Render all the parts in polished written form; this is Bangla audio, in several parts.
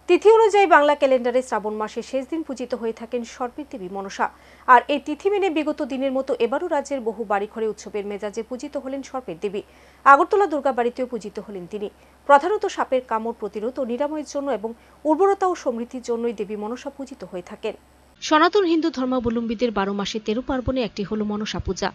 তিথি অনুযায়ী বাংলা ক্যালেন্ডারে শ্রাবণ মাসের শেষ দিন পূজিত হয়ে থাকেন সর্পের দেবী মনসা। আর এই তিথি মেনে বিগত দিনের মতো এবারও রাজ্যের বহু বাড়িঘরে উৎসবের মেজাজে পূজিত হলেন সর্পের দেবী। আগরতলা দুর্গা বাড়িতেও পূজিত হলেন তিনি। প্রধানত সাপের কামড় প্রতিরোধ ও নিরাময়ের জন্য এবং উর্বরতা ও সমৃদ্ধির জন্যই দেবী মনসা পূজিত হয়ে থাকেন। সনাতন হিন্দু ধর্মাবলম্বীদের 12 মাসে 13 পার্বণে একটি হল মনসা পূজা।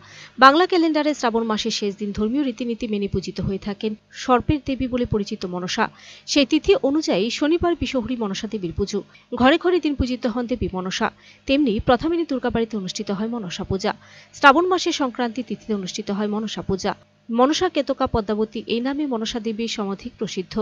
বাংলা ক্যালেন্ডারে শ্রাবণ মাসের শেষ দিন ধর্মীয় রীতিনীতি মেনে পূজিত হয়ে থাকেন সর্পের দেবী বলে পরিচিত মনসা। সেই তিথি অনুযায়ী শনিবার বিষহরী মনসা দেবীর পুজো। ঘরে ঘরে দিন পূজিত হন দেবী মনসা। তেমনি প্রথমিনী দুর্গাবাড়িতে অনুষ্ঠিত হয় মনসা পূজা। শ্রাবণ মাসের সংক্রান্তি তিথিতে অনুষ্ঠিত হয় মনসা পূজা। মনসা কেতকা পদ্মাবতী এই নামে মনসা দেবীর সমাধিক প্রসিদ্ধ।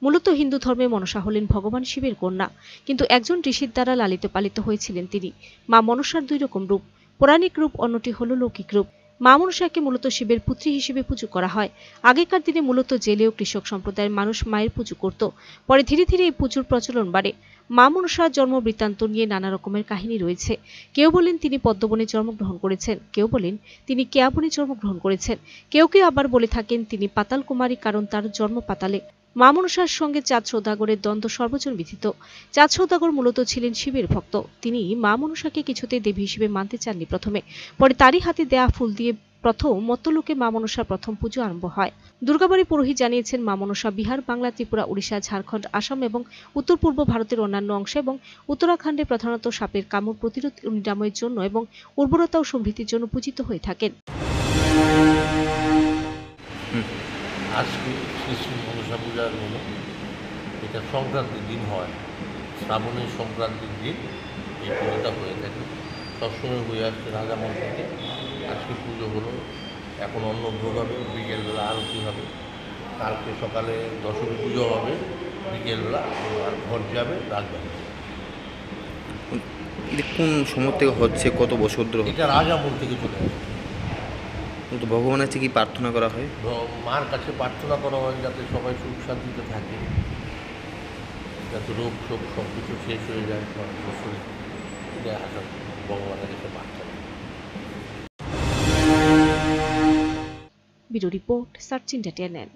মূলত হিন্দু ধর্মে মনসা হলেন ভগবান শিবের কন্যা, কিন্তু একজন ঋষির দ্বারা লালিত পালিত হয়েছিলেন তিনি। মা মনসার দুই রকম রূপ, পৌরাণিক রূপ, অন্যটি হল লৌকিক রূপ। মা মনসাকে মূলত শিবের পুত্রী হিসেবে পুজো করা হয়। আগেকার দিনে মূলত জেলে ও কৃষক সম্প্রদায়ের মানুষ মায়ের পুজো করত। পরে ধীরে ধীরে এই পুজোর প্রচলন বাড়ে। মা মনসার জন্ম বৃত্তান্ত নিয়ে নানা রকমের কাহিনী রয়েছে। কেউ বলেন তিনি পদ্মবনে জন্মগ্রহণ করেছেন, কেউ বলেন তিনি কেয়াবনে জন্মগ্রহণ করেছেন, কেউ কেউ আবার বলে থাকেন তিনি পাতাল কুমারী, কারণ তার জন্ম পাতালে। মা মনসার সঙ্গে চাঁদ সওদাগরের দ্বন্দ্ব সর্বজন বিদিত। চাঁদ সওদাগর মূলত ছিলেন শিবের ভক্ত। তিনি মা মনসাকে কিছুতেই দেবী হিসেবে মানতে চাননি প্রথমে। পরে তারই হাতে দেয়া ফুল দিয়ে প্রথম মত্তলোকে মা মনসার প্রথম পুজো আরম্ভ হয়। দুর্গাবাড়ি পুরোহিত জানিয়েছেন, মা মনসা বিহার, বাংলা, ত্রিপুরা, উড়িষ্যা, ঝাড়খণ্ড, আসাম এবং উত্তর পূর্ব ভারতের অন্যান্য অংশে এবং উত্তরাখণ্ডে প্রধানত সাপের কামড় প্রতিরোধ ও নিরাময়ের জন্য এবং উর্বরতা ও সমৃদ্ধির জন্য পূজিত হয়ে থাকেন। আজকে শ্রী মনসা পূজার হলো এটা সংক্রান্তির দিন হয়, শ্রাবণের সংক্রান্তির দিন এই পুজোটা হয়ে থাকে। সবসময় হয়ে আসছে রাজামহল থেকে। আজকে পুজো হলো, এখন অন্য ভোগ হবে, বিকেলবেলা আরতি হবে, কালকে সকালে দশমী পুজো হবে, বিকেলবেলা আর ঘর যাবে রাজবাড়ি। কোন সময় থেকে হচ্ছে, কত বছর ধরে? এটা রাজামহল থেকে চলে আসছে। তো ভগবানের কাছে কি প্রার্থনা করা হয়? মার কাছে প্রার্থনা করা হয় যাতে সবাই সুখ শান্তিতে থাকে, যাতে রোগ শোক সব কিছু শেষ হয়ে যায়, এটা আসলে ভগবানের কাছে প্রার্থনা। Bureau report, search entertainment.